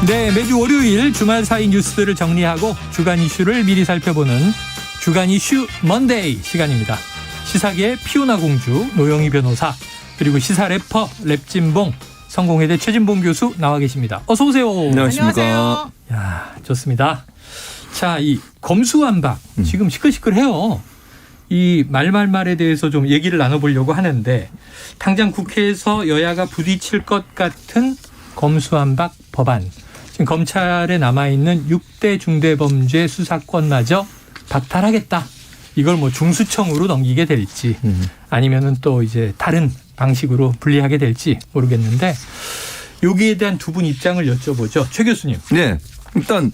네, 매주 월요일 주말 사이 뉴스들을 정리하고 주간 이슈를 미리 살펴보는 주간 이슈 먼데이 시간입니다. 시사계의 피오나 공주 노영희 변호사 그리고 시사 래퍼 랩진봉 성공회대 최진봉 교수 나와 계십니다. 어서 오세요. 안녕하십니까. 야, 좋습니다. 자, 이 검수완박 지금 시끌시끌해요. 이 말말말에 대해서 좀 얘기를 나눠보려고 하는데 당장 국회에서 여야가 부딪힐 것 같은 검수완박 법안. 지금 검찰에 남아있는 6대 중대범죄 수사권마저 박탈하겠다. 이걸 뭐 중수청으로 넘기게 될지 아니면은 또 이제 다른 방식으로 분리하게 될지 모르겠는데 여기에 대한 두 분 입장을 여쭤보죠. 최 교수님. 네. 일단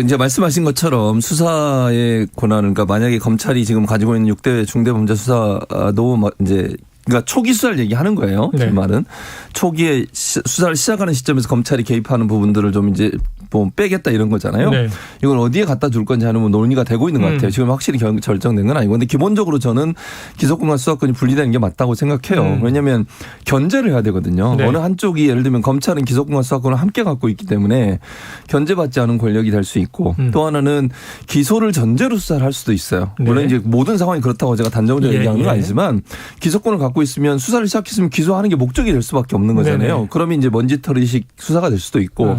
이제 말씀하신 것처럼 수사의 권한을 그러니까 만약에 검찰이 지금 가지고 있는 6대 중대범죄 수사도 이제 그러니까 초기 수사를 얘기하는 거예요. 제 말은 초기에 수사를 시작하는 시점에서 검찰이 개입하는 부분들을 좀 이제 뭐 빼겠다 이런 거잖아요. 네. 이걸 어디에 갖다 줄 건지 하는 논의가 되고 있는 것 같아요. 지금 확실히 결정된 건 아니고. 근데 기본적으로 저는 기소권과 수사권이 분리되는 게 맞다고 생각해요. 왜냐하면 견제를 해야 되거든요. 네. 어느 한쪽이 예를 들면 검찰은 기소권과 수사권을 함께 갖고 있기 때문에 견제받지 않은 권력이 될 수 있고 또 하나는 기소를 전제로 수사를 할 수도 있어요. 물론 네. 이제 모든 상황이 그렇다고 제가 단정적으로 얘기하는 건 아니지만 기소권을 갖고 있으면 수사를 시작했으면 기소하는 게 목적이 될 수밖에 없는 거잖아요. 네네. 그러면 이제 먼지털이식 수사가 될 수도 있고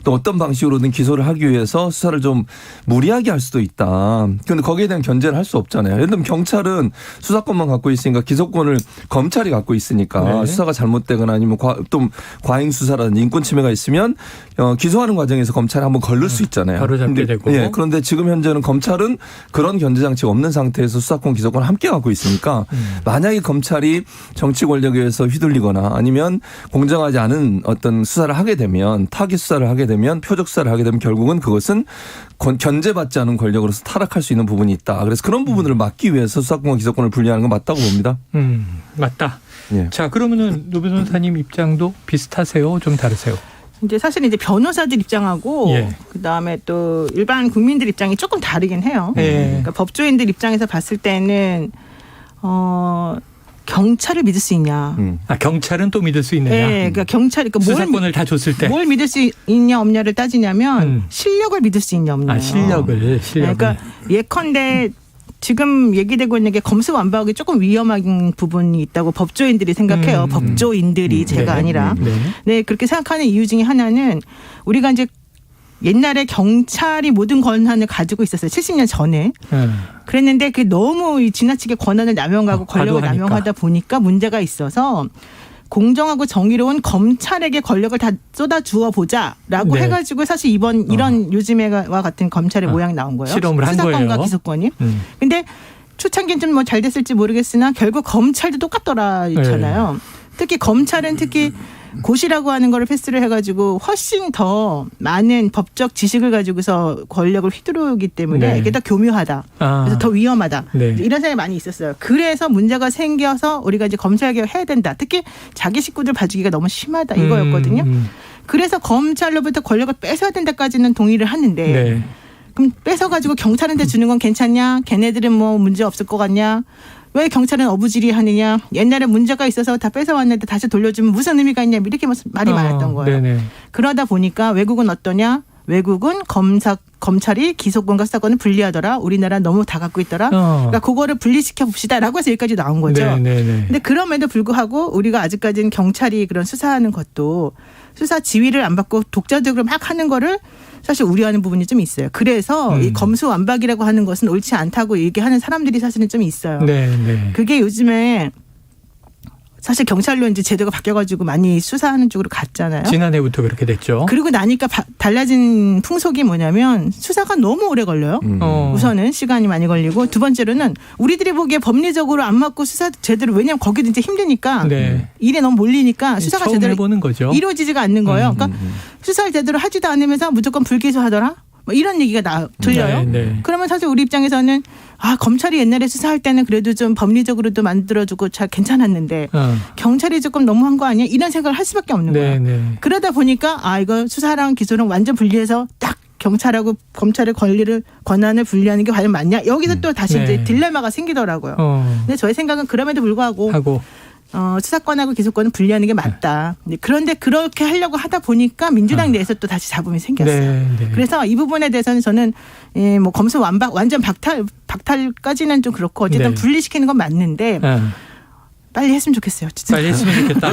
또 어떤 방식으로든 기소를 하기 위해서 수사를 좀 무리하게 할 수도 있다. 그런데 거기에 대한 견제를 할 수 없잖아요. 예를 들면 경찰은 수사권만 갖고 있으니까 기소권을 검찰이 갖고 있으니까 네. 수사가 잘못되거나 아니면 또 과잉 수사라든지 인권 침해가 있으면 기소하는 과정에서 검찰이 한번 걸릴 수 있잖아요. 바로 잡게 되고. 네. 그런데 지금 현재는 검찰은 그런 견제 장치가 없는 상태에서 수사권, 기소권을 함께 갖고 있으니까 만약에 검찰이 정치 권력에 의해서 휘둘리거나 아니면 공정하지 않은 어떤 수사를 하게 되면 타깃 수사를 하게 되면 표적 수사를 하게 되면 결국은 그것은 견제받지 않은 권력으로서 타락할 수 있는 부분이 있다. 그래서 그런 부분을 막기 위해서 수사권과 기소권을 분리하는 건 맞다고 봅니다. 맞다. 예. 자, 그러면은 노 변호사님 입장도 비슷하세요? 좀 다르세요? 이제 사실 이제 변호사들 입장하고 그다음에 또 일반 국민들 입장이 조금 다르긴 해요. 그러니까 법조인들 입장에서 봤을 때는 경찰을 믿을 수 있냐? 경찰은 또 믿을 수 있느냐? 네, 그러니까 경찰이 수사권을 다 줬을 때 뭘 믿을 수 있냐 없냐를 따지냐면 실력을 믿을 수 있냐 없냐. 실력을. 그러니까 예컨대 지금 얘기되고 있는 게 검수완박이 조금 위험한 부분이 있다고 법조인들이 생각해요. 법조인들이 제가 아니라. 네, 그렇게 생각하는 이유 중에 하나는 우리가 이제 옛날에 경찰이 모든 권한을 가지고 있었어요. 70년 전에. 그랬는데 그게 너무 지나치게 권한을 남용하고 권력을 남용하다 보니까 문제가 있어서 공정하고 정의로운 검찰에게 권력을 다 쏟아주어 보자라고 해가지고 사실 이런 요즘에와 같은 검찰의 모양이 나온 거예요. 실험을 한 거예요. 수사권과 기소권이. 근데 초창기는 좀 뭐 잘 됐을지 모르겠으나 결국 검찰도 똑같더라잖아요. 특히 검찰은 고시라고 하는 거를 패스를 해가지고 훨씬 더 많은 법적 지식을 가지고서 권력을 휘두르기 때문에 이게 더 교묘하다. 그래서 더 위험하다. 이런 생각이 많이 있었어요. 그래서 문제가 생겨서 우리가 이제 검찰개혁을 해야 된다. 특히 자기 식구들 봐주기가 너무 심하다. 이거였거든요. 그래서 검찰로부터 권력을 뺏어야 된다까지는 동의를 하는데 그럼 뺏어가지고 경찰한테 주는 건 괜찮냐? 걔네들은 뭐 문제 없을 것 같냐? 왜 경찰은 어부지리 하느냐. 옛날에 문제가 있어서 다 뺏어왔는데 다시 돌려주면 무슨 의미가 있냐. 이렇게 말이 많았던 거예요. 그러다 보니까 외국은 어떠냐. 외국은 검찰이 기소권과 수사권을 분리하더라. 우리나라는 너무 다 갖고 있더라. 그러니까 그거를 분리시켜 봅시다라고 해서 여기까지 나온 거죠. 근데 그럼에도 불구하고 우리가 아직까지는 경찰이 그런 수사하는 것도 수사 지휘를 안 받고 독자적으로 막 하는 거를 사실 우려하는 부분이 좀 있어요. 그래서 이 검수완박이라고 하는 것은 옳지 않다고 얘기하는 사람들이 사실은 좀 있어요. 그게 요즘에 사실 경찰로 이제 제도가 바뀌어가지고 많이 수사하는 쪽으로 갔잖아요. 지난해부터 그렇게 됐죠. 그리고 나니까 달라진 풍속이 뭐냐면 수사가 너무 오래 걸려요. 우선은 시간이 많이 걸리고 두 번째로는 우리들이 보기에 법리적으로 안 맞고 수사 제대로 왜냐하면 거기도 이제 힘드니까 일에 너무 몰리니까 수사가 제대로 해보는 거죠. 이루어지지가 않는 거예요. 그러니까 수사를 제대로 하지도 않으면서 무조건 불기소하더라. 뭐 이런 얘기가 들려요. 그러면 사실 우리 입장에서는 검찰이 옛날에 수사할 때는 그래도 좀 법리적으로도 만들어주고 잘 괜찮았는데 경찰이 조금 너무한 거 아니야? 이런 생각을 할 수밖에 없는 거예요. 그러다 보니까 이거 수사랑 기소랑 완전 분리해서 딱 경찰하고 검찰의 권한을 분리하는 게 과연 맞냐? 여기서 또 다시 이제 딜레마가 생기더라고요. 근데 저의 생각은 그럼에도 불구하고 수사권하고 기소권은 분리하는 게 맞다. 그런데 그렇게 하려고 하다 보니까 민주당 내에서 또 다시 잡음이 생겼어요. 네. 그래서 이 부분에 대해서는 저는 뭐 검수 완전 박탈까지는 좀 그렇고 어쨌든 네. 분리시키는 건 맞는데 빨리 했으면 좋겠어요. 진짜. 빨리 했으면 좋겠다.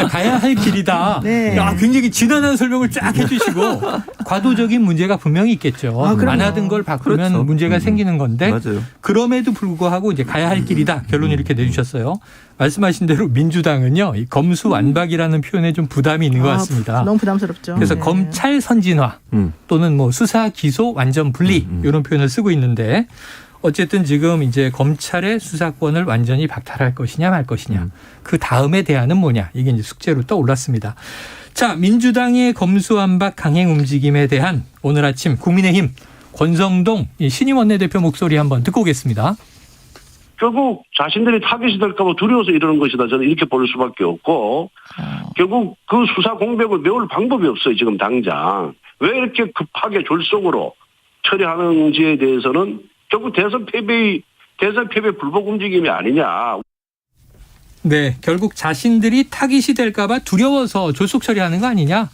가야 할 길이다. 네. 야, 굉장히 지난한 설명을 쫙 해주시고 과도적인 문제가 분명히 있겠죠. 안 하던 걸 바꾸면 그렇죠. 문제가 생기는 건데 맞아요. 그럼에도 불구하고 이제 가야 할 길이다. 결론 이렇게 내주셨어요. 말씀하신 대로 민주당은요. 이 검수완박이라는 표현에 좀 부담이 있는 것 같습니다. 너무 부담스럽죠. 그래서 네. 검찰 선진화 또는 뭐 수사 기소 완전 분리 이런 표현을 쓰고 있는데 어쨌든 지금 이제 검찰의 수사권을 완전히 박탈할 것이냐 말 것이냐. 그 다음에 대안은 뭐냐. 이게 이제 숙제로 떠올랐습니다. 자, 민주당의 검수완박 강행 움직임에 대한 오늘 아침 국민의힘 권성동 신임 원내대표 목소리 한번 듣고 오겠습니다. 결국 자신들이 타깃이 될까 봐 두려워서 이러는 것이다. 저는 이렇게 볼 수밖에 없고 결국 그 수사 공백을 메울 방법이 없어요. 지금 당장. 왜 이렇게 급하게 졸속으로 처리하는지에 대해서는 결국 대선 패배 불복 움직임이 아니냐. 네, 결국 자신들이 타깃이 될까 봐 두려워서 졸속 처리하는 거 아니냐.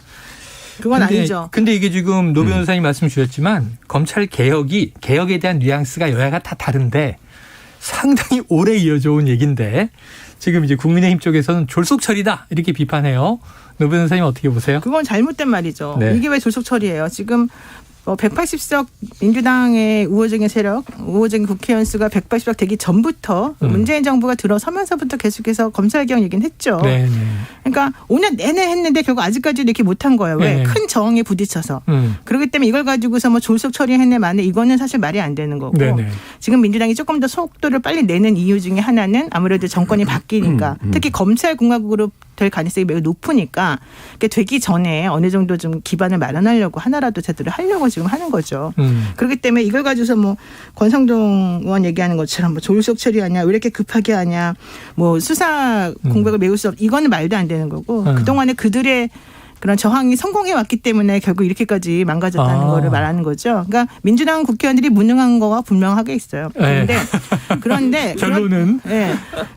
그건 아니죠. 근데 이게 지금 노 변호사님 말씀 주셨지만 검찰 개혁에 대한 뉘앙스가 여야가 다 다른데 상당히 오래 이어져 온 얘기인데 지금 이제 국민의힘 쪽에서는 졸속 처리다 이렇게 비판해요. 노 변호사님 어떻게 보세요? 그건 잘못된 말이죠. 네. 이게 왜 졸속 처리예요? 지금 180석 민주당의 우호적인 세력, 우호적인 국회의원 수가 180석 되기 전부터 문재인 정부가 들어서면서부터 계속해서 검찰개혁 얘기는 했죠. 네. 그러니까 5년 내내 했는데 결국 아직까지도 이렇게 못한 거예요. 왜? 네. 큰 저항에 부딪혀서. 그렇기 때문에 이걸 가지고서 뭐 졸속 처리했네 마네 이거는 사실 말이 안 되는 거고. 네네. 지금 민주당이 조금 더 속도를 빨리 내는 이유 중에 하나는 아무래도 정권이 바뀌니까 특히 검찰공화국으로 될 가능성이 매우 높으니까 되기 전에 어느 정도 좀 기반을 마련하려고 하나라도 제대로 하려고 지금 하는 거죠. 그렇기 때문에 이걸 가지고서 뭐 권성동 의원 얘기하는 것처럼 뭐 졸속 처리하냐 왜 이렇게 급하게 하냐 뭐 수사 공백을 메울 수 없 이거는 말도 안 되는 거고 그동안에 그들의 그런 저항이 성공해 왔기 때문에 결국 이렇게까지 망가졌다는 거를 말하는 거죠. 그러니까 민주당 국회의원들이 무능한 거가 분명하게 있어요. 그런데 결론은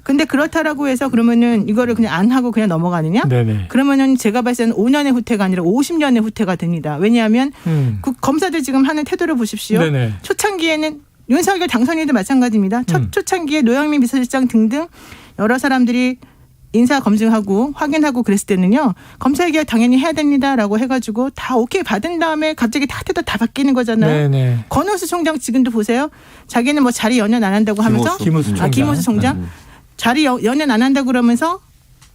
근데 그렇다라고 해서 그러면은 이거를 그냥 안 하고 그냥 넘어가느냐? 네네. 그러면은 제가 봤을 때는 5년의 후퇴가 아니라 50년의 후퇴가 됩니다. 왜냐하면 검사들 지금 하는 태도를 보십시오. 네네. 초창기에는 윤석열 당선인도 마찬가지입니다. 초창기에 노영민 비서실장 등등 여러 사람들이 인사 검증하고 확인하고 그랬을 때는요. 검찰개혁 당연히 해야 됩니다라고 해가지고 다 오케이 받은 다음에 갑자기 다 태도 다 바뀌는 거잖아요. 네네. 권오수 총장 지금도 보세요. 자기는 뭐 자리 연연 안 한다고 하면서 김오수 총장. 김오수 총장 자리 연연 안 한다고 그러면서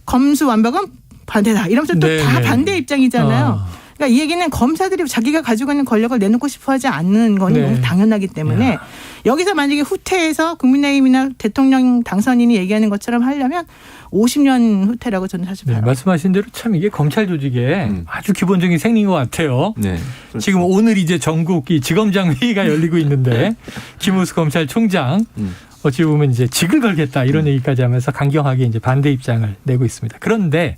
검수완박은 반대다 이러면서 또 다 반대 입장이잖아요. 그러니까 이 얘기는 검사들이 자기가 가지고 있는 권력을 내놓고 싶어하지 않는 건 너무 당연하기 때문에 여기서 만약에 후퇴해서 국민의힘이나 대통령 당선인이 얘기하는 것처럼 하려면 50년 후퇴라고 저는 사실 봐요. 말씀하신 대로 참 이게 검찰 조직의 아주 기본적인 생리인 것 같아요. 네. 그렇죠. 지금 오늘 이제 전국 이 지검장 회의가 열리고 있는데 김우수 검찰총장 어찌 보면 이제 직을 걸겠다 이런 얘기까지 하면서 강경하게 이제 반대 입장을 내고 있습니다. 그런데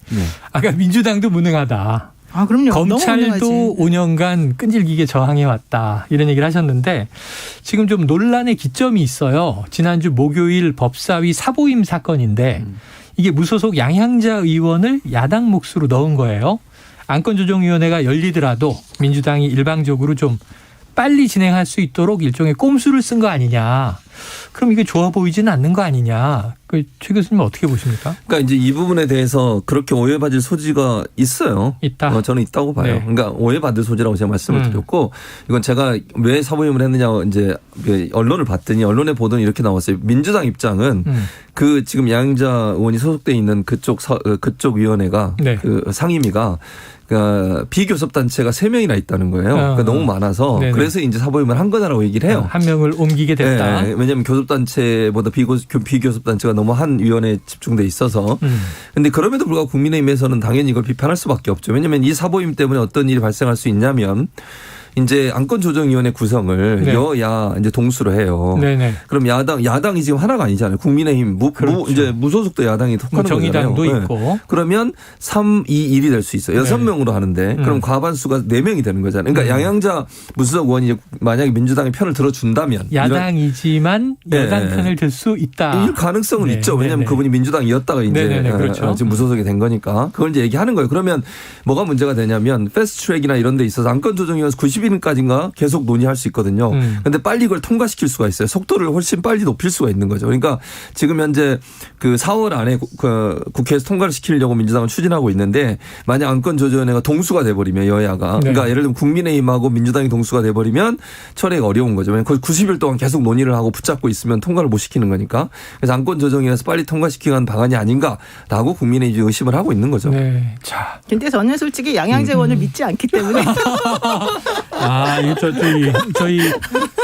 아까 민주당도 무능하다. 그럼요. 검찰도 5년간 끈질기게 저항해왔다. 이런 얘기를 하셨는데 지금 좀 논란의 기점이 있어요. 지난주 목요일 법사위 사보임 사건인데 이게 무소속 양향자 의원을 야당 몫으로 넣은 거예요. 안건조정위원회가 열리더라도 민주당이 일방적으로 좀 빨리 진행할 수 있도록 일종의 꼼수를 쓴 거 아니냐. 그럼 이게 좋아 보이지는 않는 거 아니냐. 최 교수님 어떻게 보십니까? 그러니까 이제 이 부분에 대해서 그렇게 오해받을 소지가 있어요. 있다. 저는 있다고 봐요. 네. 그러니까 오해받을 소지라고 제가 말씀을 드렸고 이건 제가 왜 사보임을 했느냐 이제 언론을 봤더니 언론에 보도는 이렇게 나왔어요. 민주당 입장은 그 지금 양자 의원이 소속돼 있는 그쪽 위원회가 그 상임위가 그러니까 비교섭 단체가 3명이나 있다는 거예요. 그러니까 너무 많아서 네네. 그래서 이제 사보임을 한 거다라고 얘기를 해요. 한 명을 옮기게 됐다. 네, 왜냐하면 교섭단체보다 비교섭단체가 너무 한 위원회에 집중돼 있어서. 그런데 그럼에도 불구하고 국민의힘에서는 당연히 이걸 비판할 수밖에 없죠. 왜냐하면 이 사보임 때문에 어떤 일이 발생할 수 있냐면 이제 안건조정위원회 구성을 네. 여야 이제 동수로 해요. 네네. 그럼 야당이 지금 하나가 아니잖아요. 국민의힘 그렇죠. 이제 무소속도 야당이 속하는 정의당도 거잖아요. 있고. 그러면 3, 2, 1이 될 수 있어요. 6명으로 하는데 그럼 과반수가 4명이 되는 거잖아요. 그러니까 양양자 무소속 의원이 만약에 민주당의 편을 들어준다면 야당이지만 여당 편을 들 수 있다. 이 가능성은 있죠. 왜냐하면 네네. 그분이 민주당이었다가 이제 그렇죠. 지금 무소속이 된 거니까 그걸 이제 얘기하는 거예요. 그러면 뭐가 문제가 되냐면 패스트트랙이나 이런 데 있어서 안건조정위원회에서 90일까지인가 계속 논의할 수 있거든요. 그런데 빨리 그걸 통과시킬 수가 있어요. 속도를 훨씬 빨리 높일 수가 있는 거죠. 그러니까 지금 현재 그 4월 안에 국회에서 통과를 시키려고 민주당은 추진하고 있는데 만약 안건조정위원회가 동수가 돼버리면 여야가 그러니까 예를 들면 국민의힘하고 민주당이 동수가 돼버리면 처리가 어려운 거죠. 왜냐하면 90일 동안 계속 논의를 하고 붙잡고 있으면 통과를 못 시키는 거니까. 그래서 안건조정위원회에서 빨리 통과시키는 방안이 아닌가라고 국민의힘이 의심을 하고 있는 거죠. 네. 자. 근데 저는 솔직히 양양재 의원을 믿지 않기 때문에 저희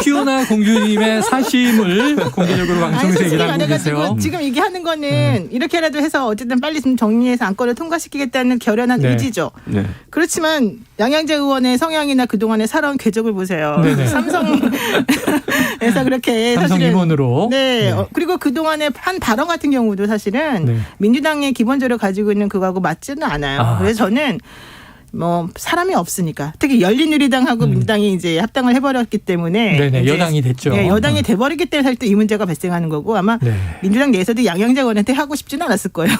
피오나 공주님의 사심을 공개적으로 방송에서 얘기를 하고 계세요. 지금 얘기하는 거는 이렇게라도 해서 어쨌든 빨리 좀 정리해서 안건을 통과시키겠다는 결연한 의지죠. 네. 그렇지만 양양재 의원의 성향이나 그동안의 살아온 궤적을 보세요. 네네. 삼성에서 그렇게 삼성 사실은 임원으로. 네. 그리고 그동안의 한 발언 같은 경우도 사실은 민주당의 기본적으로 가지고 있는 그거하고 맞지는 않아요. 그래서 저는 뭐 사람이 없으니까 특히 열린우리당하고 민주당이 이제 합당을 해버렸기 때문에 네네, 여당이 됐죠. 네, 여당이 돼버리기 때문에 사실 또 이 문제가 발생하는 거고 아마 민주당 내에서도 양양재 의원한테 하고 싶지는 않았을 거예요.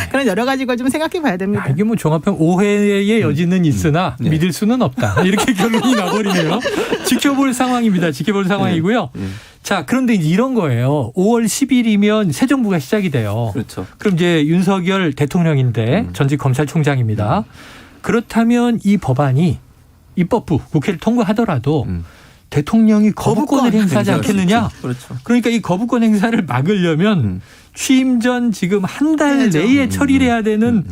그런 여러 가지 걸 좀 생각해봐야 됩니다. 이게 뭐 종합하면 오해의 여지는 있으나 믿을 수는 없다. 이렇게 결론이 나버리네요. 지켜볼 상황입니다. 지켜볼 상황이고요. 자, 그런데 이제 이런 거예요. 5월 10일이면 새 정부가 시작이 돼요. 그렇죠. 그럼 이제 윤석열 대통령인데 전직 검찰총장입니다. 그렇다면 이 법안이 입법부 국회를 통과하더라도 대통령이 거부권을 행사하지 않겠느냐. 그렇죠. 그러니까 이 거부권 행사를 막으려면 취임 전 지금 한 달 내에 처리를 해야 되는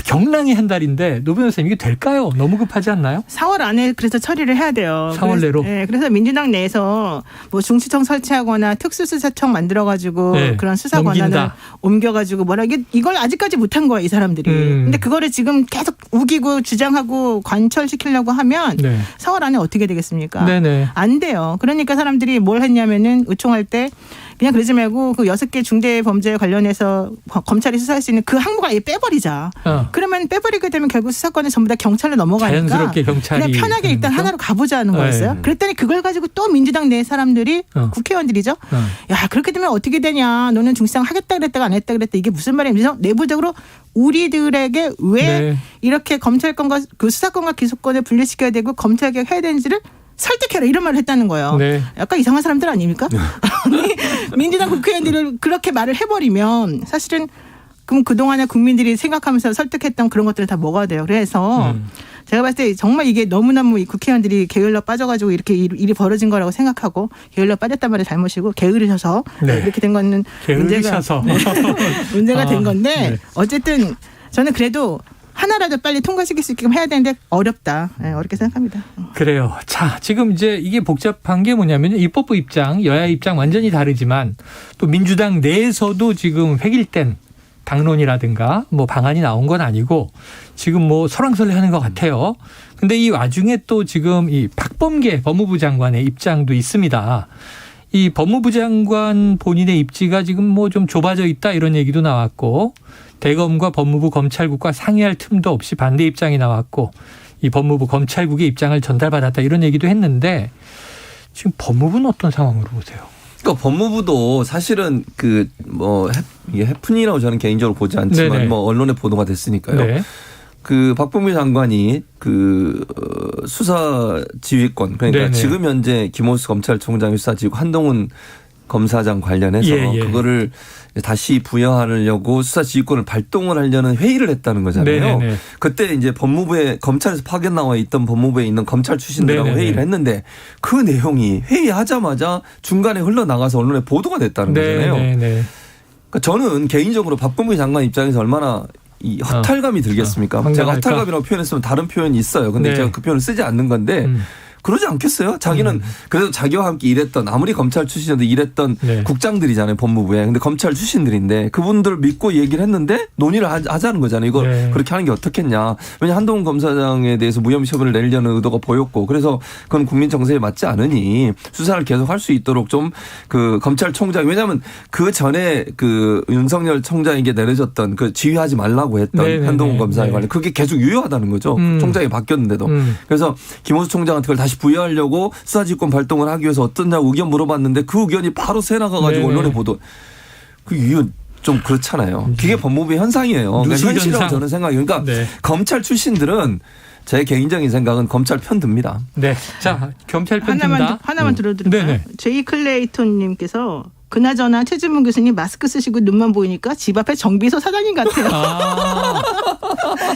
경랑이 한 달인데 노 변호사님 이게 될까요? 너무 급하지 않나요? 4월 안에 그래서 처리를 해야 돼요. 4월 내로? 네, 그래서 민주당 내에서 뭐 중수청 설치하거나 특수수사청 만들어가지고 그런 수사 권한을 옮겨가지고 이걸 아직까지 못한 거예요. 이 사람들이. 근데 그거를 지금 계속 우기고 주장하고 관철시키려고 하면 4월 안에 어떻게 되겠습니까? 네네. 안 돼요. 그러니까 사람들이 뭘 했냐면은 의총할 때 그냥 그러지 말고 그 6개 중대 범죄에 관련해서 검찰이 수사할 수 있는 그 항목 아예 빼버리자. 그러면 빼버리게 되면 결국 수사권이 전부 다 경찰로 넘어가니까 자연스럽게 경찰이 그냥 편하게 일단 하나로 가보자는 거였어요. 그랬더니 그걸 가지고 또 민주당 내 사람들이 국회의원들이죠. 야 그렇게 되면 어떻게 되냐. 너는 중수청 하겠다 그랬다가 안 했다 그랬다. 이게 무슨 말이야. 그래서 내부적으로 우리들에게 왜 이렇게 검찰권과 그 수사권과 기소권을 분리시켜야 되고 검찰개혁 해야 되는지를 설득해라 이런 말을 했다는 거예요. 약간 이상한 사람들 아닙니까? 민주당 국회의원들을 그렇게 말을 해버리면 사실은 그럼 그동안에 국민들이 생각하면서 설득했던 그런 것들은 다 뭐가 돼요. 그래서 제가 봤을 때 정말 이게 너무너무 이 국회의원들이 게을러 빠져가지고 이렇게 일이 벌어진 거라고 생각하고 게을러 빠졌단 말이 잘못이고 게으르셔서 이렇게 된 거는 문제가 된 건데 어쨌든 저는 그래도 하나라도 빨리 통과시킬 수 있게끔 해야 되는데 어렵다. 어렵게 생각합니다. 그래요. 자, 지금 이제 이게 복잡한 게 뭐냐면 입법부 입장, 여야 입장 완전히 다르지만 또 민주당 내에서도 지금 획일된 당론이라든가 뭐 방안이 나온 건 아니고 지금 뭐 설왕설래하는 것 같아요. 근데 이 와중에 또 지금 이 박범계 법무부 장관의 입장도 있습니다. 이 법무부 장관 본인의 입지가 지금 뭐 좀 좁아져 있다 이런 얘기도 나왔고 대검과 법무부 검찰국과 상의할 틈도 없이 반대 입장이 나왔고 이 법무부 검찰국의 입장을 전달받았다 이런 얘기도 했는데 지금 법무부는 어떤 상황으로 보세요? 그러니까 법무부도 사실은 이게 해프닝이라고 저는 개인적으로 보지 않지만 뭐 언론에 보도가 됐으니까요. 그 박범계 장관이 그 수사 지휘권 그러니까 지금 현재 김호수 검찰총장이 수사 지휘권 한동훈 검사장 관련해서 그거를 다시 부여하려고 수사 지휘권을 발동을 하려는 회의를 했다는 거잖아요. 그때 이제 법무부에 검찰에서 파견 나와 있던 법무부에 있는 검찰 출신들하고 회의를 했는데 그 내용이 회의하자마자 중간에 흘러나가서 언론에 보도가 됐다는 거잖아요. 그러니까 저는 개인적으로 박범계 장관 입장에서 얼마나 이 허탈감이 들겠습니까? 제가 허탈감이라고 표현했으면 다른 표현이 있어요. 근데 제가 그 표현을 쓰지 않는 건데 그러지 않겠어요? 자기는 그래도 자기와 함께 일했던 아무리 검찰 출신이어도 일했던 네. 국장들이잖아요. 법무부에. 근데 검찰 출신들인데 그분들 믿고 얘기를 했는데 논의를 하자는 거잖아요. 이걸 네. 그렇게 하는 게 어떻겠냐. 왜냐하면 한동훈 검사장에 대해서 무혐의 처분을 내리려는 의도가 보였고 그래서 그건 국민 정서에 맞지 않으니 수사를 계속할 수 있도록 좀 그 검찰총장 왜냐하면 그 전에 그 윤석열 총장에게 내려졌던 그 지휘하지 말라고 했던 네네네. 한동훈 검사에 네. 관련 그게 계속 유효하다는 거죠. 총장이 바뀌었는데도. 그래서 김호수 총장한테 그걸 다시 부여하려고 수사지휘권 발동을 하기 위해서 어떠냐고 의견 물어봤는데 그 의견이 바로 새 나가가지고 네네. 언론에 보도. 그 이유는 좀 그렇잖아요. 그게 법무부의 현상이에요. 그러니까 누수 현실이라고 현상. 저는 생각해요. 그러니까 네. 검찰 출신들은 제 개인적인 생각은 검찰 편 듭니다. 네. 자, 검찰 편 든다. 하나만 들어드릴까요? 네네. 제이 클레이톤님께서 그나저나 최진문 교수님 마스크 쓰시고 눈만 보이니까 집 앞에 정비소 사장님 같아요. 아,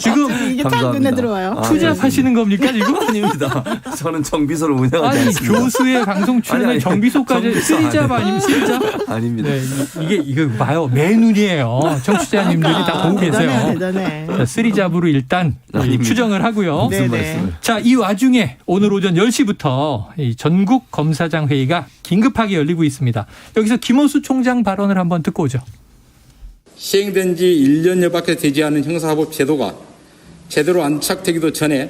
지금 이게 딱 감사합니다. 눈에 들어와요. 투잡하시는 겁니까 지금? 아닙니다. 저는 정비소를 운영하지 아니 않습니다. 교수의 방송 출연에 아니, 정비소까지 정비소 쓰리잡 아니면 쓰리잡? 아닙니다. 네, 이거 봐요. 매눈이에요. 청취자님들이 다 보고 계세요. 대단해. 자, 쓰리잡으로 일단 아닙니다. 추정을 하고요. 네. 무슨 말씀을. 자, 이 와중에 오늘 오전 10시부터 이 전국 검사장 회의가 긴급하게 열리고 있습니다. 여기서 김호수 총장 발언을 한번 듣고 오죠. 시행된 지 1년여밖에 되지 않은 형사사법 제도가 제대로 안착되기도 전에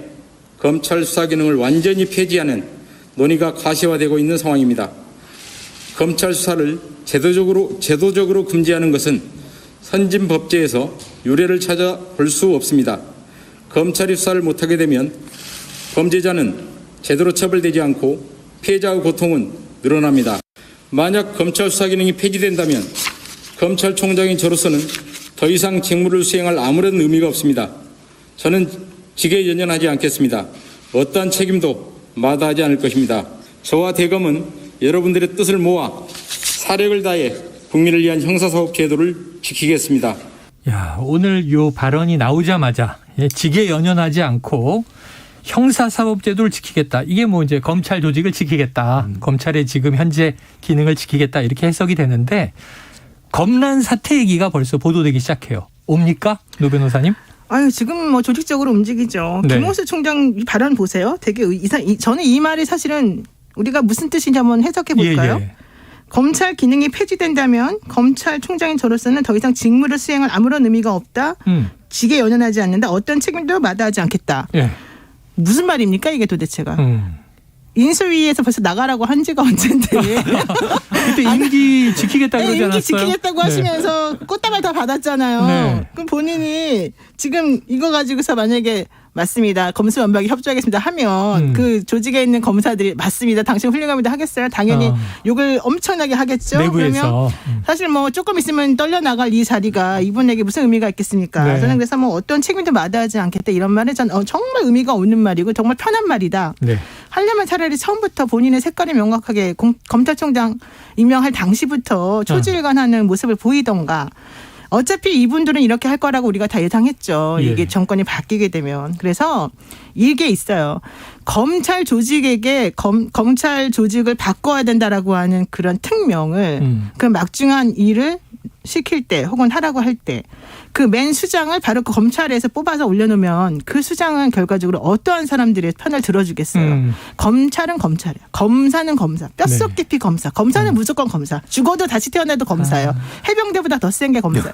검찰 수사 기능을 완전히 폐지하는 논의가 가시화되고 있는 상황입니다. 검찰 수사를 제도적으로 금지하는 것은 선진 법제에서 유례를 찾아볼 수 없습니다. 검찰이 수사를 못하게 되면 범죄자는 제대로 처벌되지 않고 피해자의 고통은 늘어납니다. 만약 검찰 수사 기능이 폐지된다면 검찰총장인 저로서는 더 이상 직무를 수행할 아무런 의미가 없습니다. 저는 직에 연연하지 않겠습니다. 어떠한 책임도 마다하지 않을 것입니다. 저와 대검은 여러분들의 뜻을 모아 사력을 다해 국민을 위한 형사사법 제도를 지키겠습니다. 야, 오늘 요 발언이 나오자마자 직에 연연하지 않고 형사사법제도를 지키겠다. 이게 뭐 이제 검찰 조직을 지키겠다. 검찰의 지금 현재 기능을 지키겠다. 이렇게 해석이 되는데 검란 사태 얘기가 벌써 보도되기 시작해요. 옵니까? 노 변호사님? 아유, 지금 뭐 조직적으로 움직이죠. 네. 김호수 총장 발언 보세요. 되게 저는 이 말이 사실은 우리가 무슨 뜻인지 한번 해석해 볼까요? 예. 검찰 기능이 폐지된다면 검찰총장인 저로서는 더 이상 직무를 수행할 아무런 의미가 없다. 직에 연연하지 않는다. 어떤 책임도 마다하지 않겠다. 예. 무슨 말입니까 이게 도대체가. 인수위에서 벌써 나가라고 한 지가 언젠데. 그때 임기 지키겠다 그러지 않았어요? 임기 지키겠다고 하시면서 꽃다발 다 받았잖아요. 네. 그럼 본인이 지금 이거 가지고서 만약에 맞습니다. 검수완박에 협조하겠습니다 하면 그 조직에 있는 검사들이 맞습니다. 당신 훌륭합니다 하겠어요? 당연히 욕을 엄청나게 하겠죠. 내부에서. 그러면 사실 뭐 조금 있으면 떨려나갈 이 자리가 이분에게 무슨 의미가 있겠습니까? 네. 저는 그래서 뭐 어떤 책임도 마다하지 않겠다 이런 말은 전 정말 의미가 없는 말이고 정말 편한 말이다. 네. 하려면 차라리 처음부터 본인의 색깔이 명확하게 검찰총장 임명할 당시부터 초지일관하는 모습을 보이던가. 어차피 이분들은 이렇게 할 거라고 우리가 다 예상했죠. 예. 이게 정권이 바뀌게 되면. 그래서 이게 있어요. 검찰 조직에게 검찰 조직을 바꿔야 된다라고 하는 그런 특명을 그 막중한 일을 시킬 때 혹은 하라고 할 때 그 맨 수장을 바로 그 검찰에서 뽑아서 올려놓으면 그 수장은 결과적으로 어떠한 사람들의 편을 들어주겠어요. 검찰은 검찰이에요. 검사는 검사. 뼛속 네. 깊이 검사. 검사는 무조건 검사. 죽어도 다시 태어나도 검사예요. 해병대보다 더 센 게 검사예요.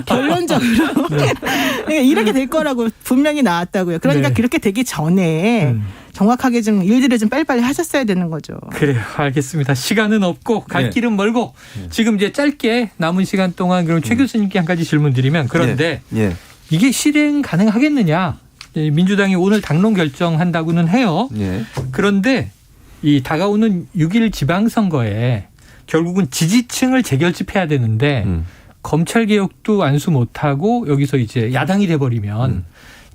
결론적으로 이렇게 될 거라고 분명히 나왔다고요. 그러니까 네. 그렇게 되기 전에 정확하게 좀 일들을 좀 빨리빨리 하셨어야 되는 거죠. 그래요. 알겠습니다. 시간은 없고 갈 네. 길은 멀고 지금 이제 짧게 남은 시간 동안 그럼 최 교수님께 한 가지 질문 드리면 그런데 예. 이게 실행 가능하겠느냐? 민주당이 오늘 당론 결정한다고는 해요. 예. 그런데 이 다가오는 6일 지방선거에 결국은 지지층을 재결집해야 되는데 검찰 개혁도 안수 못하고 여기서 이제 야당이 돼버리면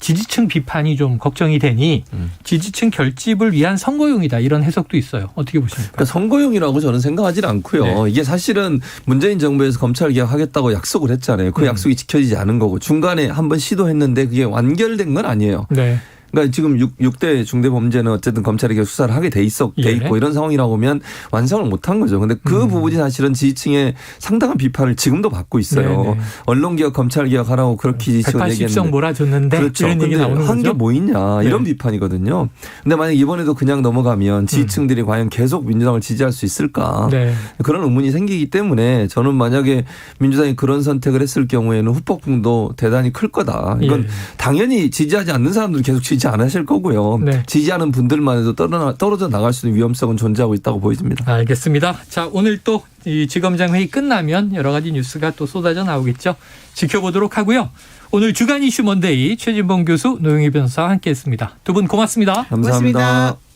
지지층 비판이 좀 걱정이 되니 지지층 결집을 위한 선거용이다 이런 해석도 있어요. 어떻게 보십니까? 그러니까 선거용이라고 저는 생각하지는 않고요. 네. 이게 사실은 문재인 정부에서 검찰 개혁하겠다고 약속을 했잖아요. 그 약속이 지켜지지 않은 거고 중간에 한번 시도했는데 그게 완결된 건 아니에요. 네. 그러니까 지금 6대 중대범죄는 어쨌든 검찰이 계속 수사를 하게 돼 있고 이런 상황이라고 하면 완성을 못한 거죠. 근데 그 부분이 사실은 지지층의 상당한 비판을 지금도 받고 있어요. 네네. 언론개혁, 검찰개혁하라고 그렇게 지지층은 얘기했는데. 180석 몰아줬는데 그렇죠. 이런 얘기 나오는 한 게 거죠. 뭐 있냐 이런 비판이거든요. 근데 만약 이번에도 그냥 넘어가면 지지층들이 과연 계속 민주당을 지지할 수 있을까. 네. 그런 의문이 생기기 때문에 저는 만약에 민주당이 그런 선택을 했을 경우에는 후폭풍도 대단히 클 거다. 이건 당연히 지지하지 않는 사람들은 계속 지지 안 하실 거고요. 네. 지지하는 분들만 해도 떨어져 나갈 수 있는 위험성은 존재하고 있다고 보여집니다. 알겠습니다. 자, 오늘 또 이 지검장 회의 끝나면 여러 가지 뉴스가 또 쏟아져 나오겠죠. 지켜보도록 하고요. 오늘 주간 이슈 먼데이 최진봉 교수, 노영희 변호사와 함께했습니다. 두 분 고맙습니다. 감사합니다. 고맙습니다.